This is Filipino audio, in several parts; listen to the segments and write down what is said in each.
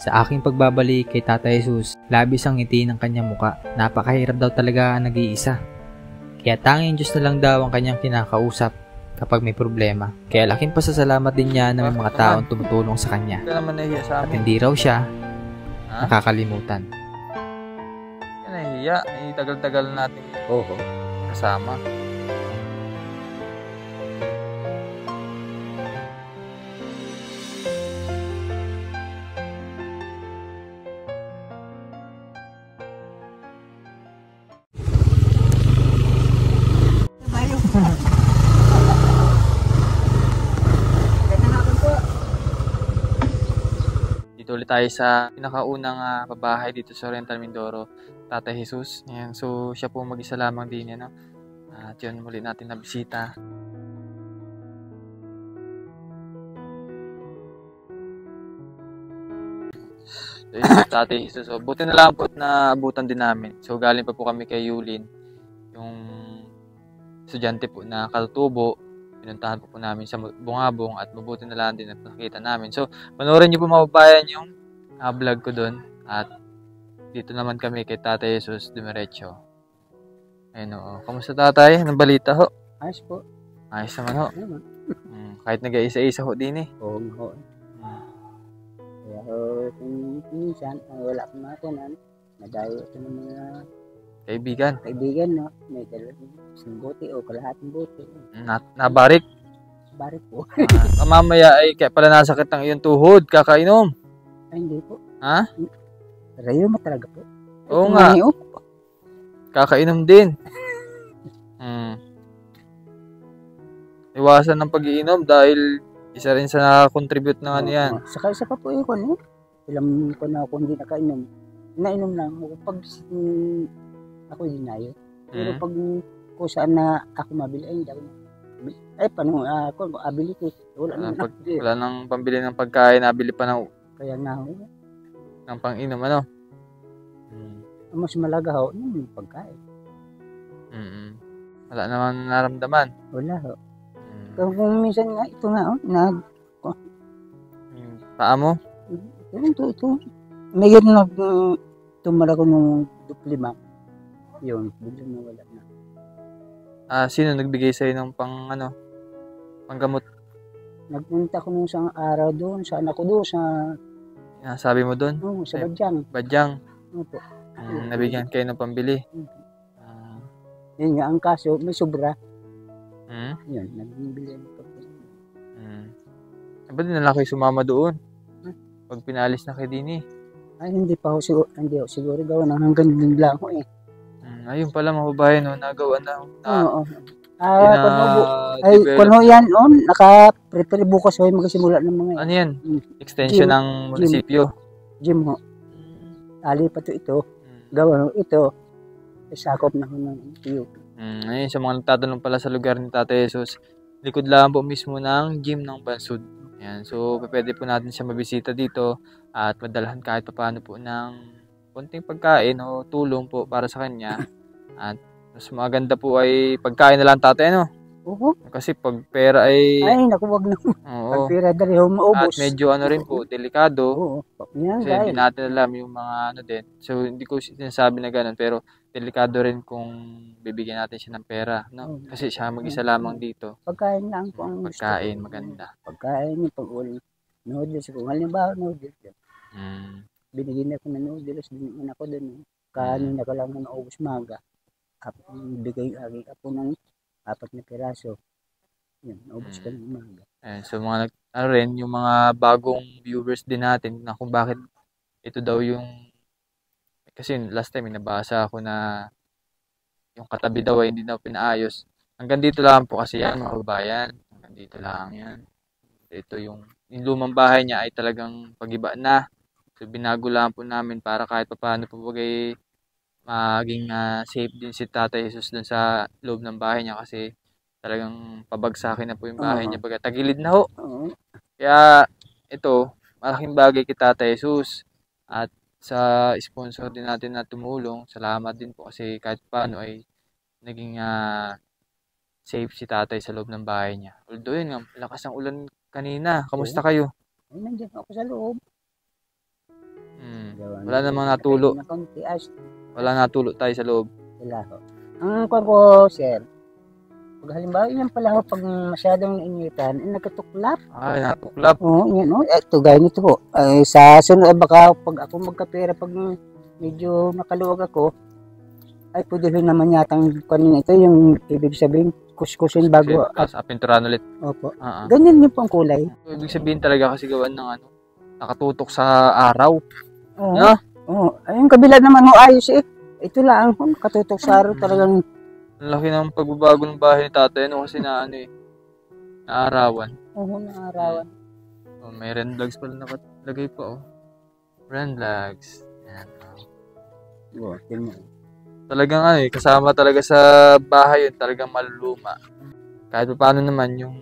Sa aking pagbabalik kay Tata Jesus, labis ang ngiti ng kanyang muka. Napakahirap daw talaga ang nag-iisa. Kaya tanging Diyos na lang daw ang kanyang kinakausap kapag may problema. Kaya laking pasasalamat din niya na may mga taong tumutulong sa kanya. Hindi ka naman nahiya sa At amin. hindi raw siya Ha? nakakalimutan. Hindi ka nahiya. Tagal-tagal natin Oo. kasama. Dito ulit tayo sa pinakaunang pabahay dito sa Oriental Mindoro, Tata Jesus. Ayan, so siya po mag-isa lamang din yan. No? At yun, muli natin na bisita. So yun, Tata Jesus. So, buti na lang po na abutan din namin. So galing pa po kami kay Yulin, yung estudyante po na katutubo. Pinuntahan po namin sa Bungabong at mabuti na lang din at nakita namin. So, panoorin niyo po mababayan yung vlog ko doon. At dito naman kami kay Tatay Jesus Dumiretso. Ayun o. Kamusta tatay? Anong balita ho? Ayos po. Ayos naman ho. Kahit nag-isa-isa ho din eh. Oo nga. Kaya kung minsan, wala akong makunan, nadayo ito ng mga Kaibigan. kaibigan, no? May isang bote o kalahating bote. Nabarik. Barit po. Mamaya ay kaya pala nasakit ang iyong tuhod. Kakainom. Ay, hindi po. Ha? Rayo mo talaga po. Oo nga. Maniyo. Kakainom din. Iwasan ng pag-iinom dahil isa rin sa nakakontribute ng ano yan. Saka isa pa po yun, no? Ilang ko na ako hindi nakainom. Nainom lang ako pag ako dinayo. Pero pag kung saan na ako mabili, ay hindi ako mabili. Ay, paano ako abili ko. Wala naman ako. Wala nang pambili ng pagkain, nabili pa ng Kaya nga ako. ng pang-inom, ano? Ang mas malaga ho, yung pagkain. Wala naman naramdaman. Wala ho. Kung minsan nga, ito nga, Paa mo? ito. May gano'n tumala ko nung duplima. Yun, biglang nawala na. Sino nagbigay sa'yo ng panggamot? Nagpunta ko nung isang araw doon, sa anak ko doon, Sabi mo doon? sa Badyang. Badyang. Opo. Nabigyan kayo ng pambili. Yun nga, ang kaso, may sobra. Hmm? Yun, nagbibili ng pagkain. Ba't dinala kayo sumama doon? Pag pinalis na kayo din eh. Ay, hindi pa ako siguro, siguro gawa na hanggang bigla ako eh. Ayun pala mababayan, no? Nagawa na. Oo. Kuno yan, naka-prepare bukas ho, magsimula ng mga Ano yan? Extension ng munisipyo. Gym ho. Ali pa to ito. Gawa ho, ito. Sakop na ho ng PUP. Ayun, sa mga nagtatanong pala sa lugar ni Tata Jesus, likod lang po mismo ng gym ng Bansud. Ayan, so pwede po natin siya mabisita dito at madalhan kahit paano po ng konting pagkain o tulong po para sa kanya. At mas maganda po ay pagkain na lang tatay, no? Oo. Kasi pag pera ay... Ay, naku, wag na. Oo. Pag pera dali ho, maubos. At medyo ano rin po, delikado. Oo. Yan, Kasi hindi natin alam yung mga ano din. So, hindi ko sinasabi na ganun. Pero, delikado rin kung bibigyan natin siya ng pera. No? Kasi siya mag-isa lamang dito. Pagkain lang po ang gusto. Pagkain, maganda. Pagkain, yung pag-uling noodles. Kung halimbawa, noodles. Binigyan ako ng noodles. Binigyan ako doon. Kanina ko lang na naubos maga. Bigay aking apo ng 4 na piraso. Yun, naubos ka ng umaga. So mga rin, yung mga bagong viewers din natin na kung bakit ito daw yung kasi last time nabasa ako na yung katabi daw ay hindi daw pinaayos. Hanggang dito lang po kasi yan mga kabayan. Hanggang dito lang yan. Ito yung lumang bahay niya ay talagang pag-iba na. So binago lang po namin para kahit paano po bagay maging safe din si Tata Jesus dun sa loob ng bahay niya kasi talagang pabagsakin na po yung bahay niya pagka tagilid na ho. Kaya ito, malaking bagay kay Tata Jesus at sa sponsor din natin na tumulong. Salamat din po kasi kahit paano ay naging safe si tatay sa loob ng bahay niya. Although yun nga, lakas ng ulan kanina. Kamusta kayo? Ay, nandiyan ako sa loob. Wala namang natulo. Na konti, ay, Wala natulo tayo sa loob. wala ho. Ang kwan ko, sir, pag halimbawa, yan pala ho, pag masyadong initan, nagkatuklap. Ay, natuklap. Oo, yan o. Ito, gaya nito po. Ay, sa sunod, baka pag ako magkapera, pag medyo nakaluwag ako, ay pwede rin naman yatang kanin ito, yung ibig sabihin, kuskusin bago. Tapos apinturahan ulit. Opo. Ah, ah. Ganyan din po ang kulay. Ibig sabihin talaga kasi gawan ng ano, nakatutok sa araw. Oo. No? Oo. Ay, yung kabila naman ho, ayos eh. Ito lang, katutok sa araw talagang. Ang laki ng pagbabago ng bahay ni tatay, ano, kasi na ano eh, naarawan. Oo, naarawan. Oh, may Renlags pala nakalagay pa, oh. Renlags. Yan. Oo, tingnan. Talagang ano eh, kasama talaga sa bahay yun, talagang maluluma. Kahit pa paano naman yung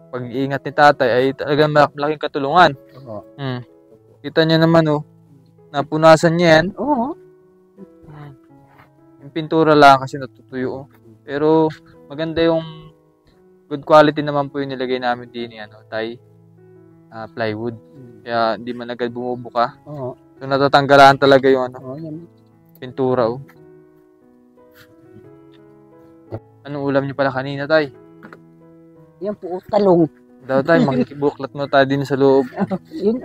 pag-iingat ni tatay ay talagang malaking katulungan. Oo. Kita niya naman, oh, napunasan niya yan. Oo. Yung pintura lang kasi natutuyo, oh. Pero maganda yung good quality naman po yung nilagay namin din, ano, plywood. Kaya hindi man agad bumubuka. Oo. So natatanggalan talaga yung ano, Oo, yan. pintura, oh. Anong ulam niyo pala kanina, tay? Yan po, talong. Daw tay, makikibuklat mo tayo din sa loob. Yun,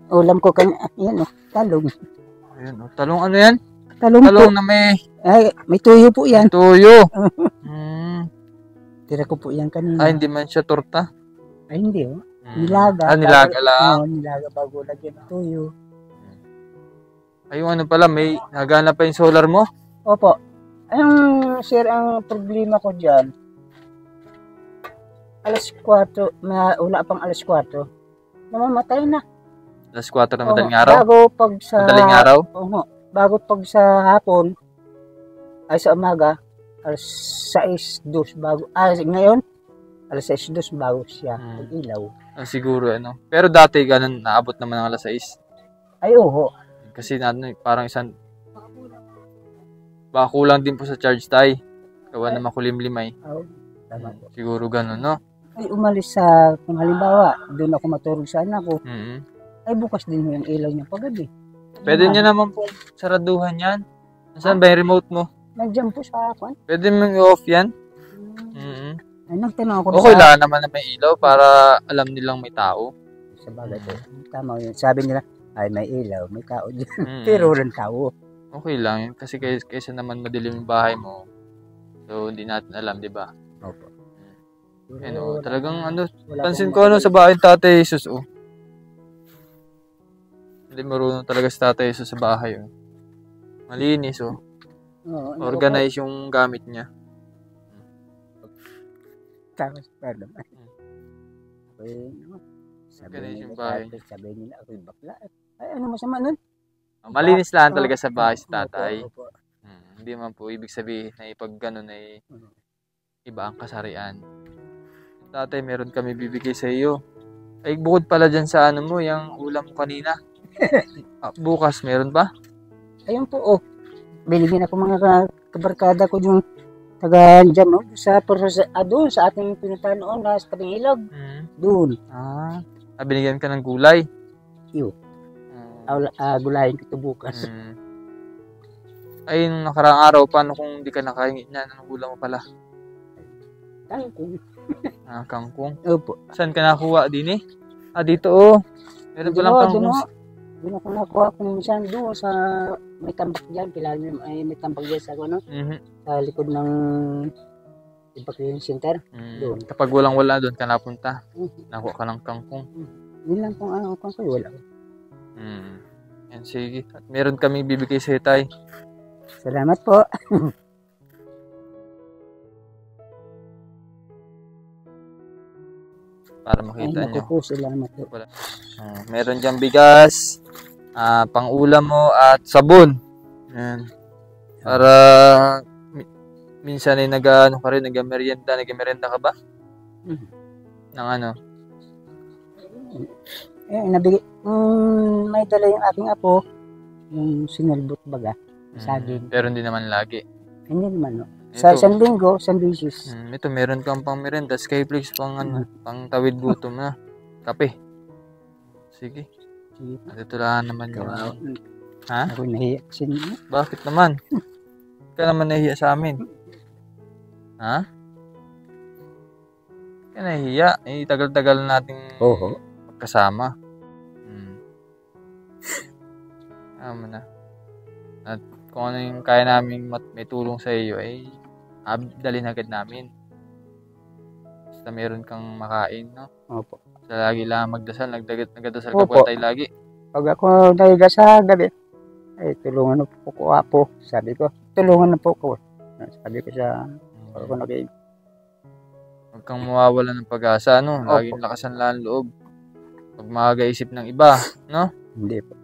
ulam ko yan, talong. Ayun, oh. Talong ano yan? Talong Talong po. na may Ay, may tuyo po yan. tuyo. Tira ko po yan kanina. Ay, hindi man siya torta. Ay, hindi, oh. Nilaga. Nilaga lang. Oo, nilaga bago lagyan ng tuyo. Ay, yung ano pala, may nagana pa yung solar mo? Opo. Ang sir, ang problema ko dyan, alas 4, wala pang alas 4, namamatay na. Alas 4 na madaling Oo, araw? Bago pag sa... Madaling araw? Oo, bago pag sa hapon, ay sa umaga, alas 6:02 bago, ngayon, alas 6:02 bago siya mag-ilaw. Siguro, ano. Pero dati, ganun, naabot naman ng alas 6. Ay, oo. Kasi, ano, parang baka kulang din po sa charge tayo. Gawa naman kulimlimay. Oo, tama po. Siguro ganun, no? Ay, umalis sa, kung halimbawa, doon ako matulog sa anak ko, ay bukas din yung ilaw niya paggabi. Pwede niya naman pong saraduhan yan. Nasaan ba yung remote mo? Nandiyan po sa akin. Pwede mong i-off yan? Ay, nagtanong ako Okay lang naman na may ilaw para alam nilang may tao. Sa bagay po. Tama yun. Sabi nila, ay may ilaw, may tao dyan. Pero walang tao. Okay lang yun. Kasi kaysa naman madilim yung bahay mo, so hindi natin alam, di ba? Opo. Ano, talagang ano, pansin ko ano sa bahay ng Tatay Jesus, oh. Hindi marunong talaga si Tatay Jesus sa bahay, oh. Malinis, oh. Organize yung gamit niya. Tapos, pardon. Organize yung bahay. Sabi nila, ako'y bakla. Ay, ano masama nun? Malinis lang talaga sa bahay si Tatay. Opo. Hindi man po ibig sabihin na ipag ganun ay iba ang kasarian. Tatay, meron kami bibigay sa iyo. Ay, bukod pala dyan sa ano mo, yung ulam mo kanina. Bukas, meron ba? Ayun po, oh. Binigyan ako mga kabarkada ko yung taga dyan, no? Doon, sa ating pinuntahan noon, sa tabing ilog. Doon. Binigyan ka ng gulay? Iyo. Gulayin ko ito bukas. Ay, nung nakaraang araw, paano kung hindi ka nakahingi niya? Anong ulam mo pala? Kangkong. Kangkong. Opo. Saan ka nakuha din eh? Dito oh. Meron palang kangkong. Doon ako nakuha kung minsan doon sa may tambak dyan. May tambak dyan sa ano? Sa likod ng Ibaklian Center. Doon. Kapag walang-wala doon ka napunta. Nakuha ka ng kangkong. Yun lang kung ano kung wala. Yan, sige. At meron kaming bibigay sa Tay. Salamat po. Para makita nyo. Po, salamat po. Meron dyan bigas, pang-ulam mo, at sabon. Yan. Para minsan ay nag-merienda ka ba? Ng ano? Nabigay, may dala yung aking apo, yung sinulbot baga, saging. Pero hindi naman lagi. Hindi naman, no? Sa isang linggo, isang bisis. Ito, meron kang pang merienda, Skyflakes, pang tawid gutom na. Kape. Sige. At ito lang naman yung Ha? Ako nahiya kasi niya. Bakit naman? Ka naman nahiya sa amin. Ha? Ka nahiya. Eh, tagal-tagal nating Oo. magkasama. Tama na. At kung ano yung kaya namin may tulong sa iyo, ay dalhin agad namin. Basta meron kang makain, no? Opo. Sa lagi lang magdasal, nagdadasal ka Opo. ba tayo lagi? Pag ako nahiga sa gabi, ay tulungan na po ko apo. Sabi ko, tulungan na po ko. Sabi ko sa ako nakinig. Huwag kang mawawala ng pag-asa, no? Laging lakasan lang ang loob. Huwag makagaisip ng iba, no? Hindi po.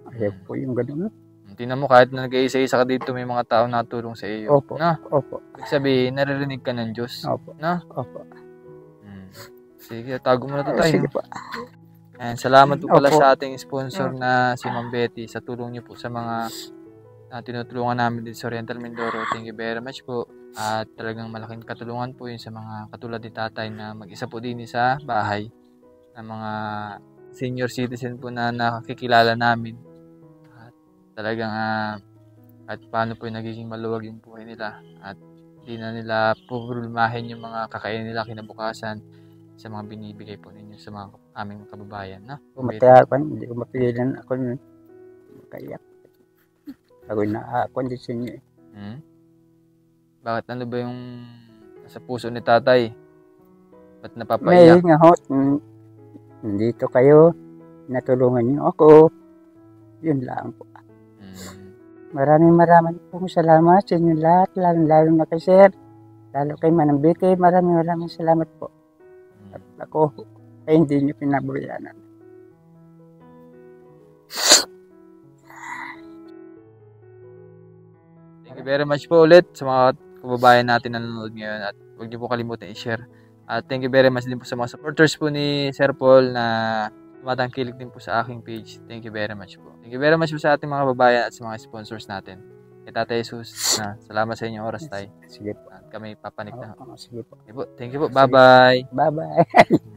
Ayaw po yung gano'n. Tingnan mo, kahit na nag-iisa-isa ka dito, may mga tao na tulong sa iyo. Opo. No? Opo. Ibig sabihin, naririnig ka ng Diyos. Opo. No? Opo. Sige, tago mo na ito tayo. Sige po. And salamat po pala Opo. sa ating sponsor na si Ma'am Betty sa tulong niyo po sa mga tinutulungan namin dito sa Oriental Mindoro. Thank you very much po. At talagang malaking katulungan po yun sa mga katulad ni tatay na mag-isa po din sa bahay na mga senior citizen po na nakakikilala namin. At talagang at paano po yung nagiging maluwag yung buhay nila at di na nila pupulmahin yung mga kakainin nila kinabukasan sa mga binibigay po ninyo sa mga aming kababayan. No? Matayakan, hindi ko mapigilan ako makayak. Ako na-condition niya. Bakit? Ano ba yung nasa puso ni tatay? Ba't May napapaiyak? nga ho, dito kayo, natulungan niyo ako. Yun lang po. Maraming pong salamat sa inyo lahat, lalo na kay Sir, lalo kay Manang Betty, maraming salamat po. At ako, ay hindi niyo pinabayanan. Thank you very much po ulit sa mga kababayan natin na nanonood ngayon at huwag niyo po kalimutan i-share. At thank you very much din po sa mga supporters po ni Sir Paul na tumatangkilik din po sa aking page. Thank you very much po. Thank you very much po sa ating mga kababayan at sa mga sponsors natin. Kay Tatay Jesus, salamat sa inyong oras tayo. Sige po. At kami papanik na. Sige po. Thank you po. Bye-bye. Bye-bye.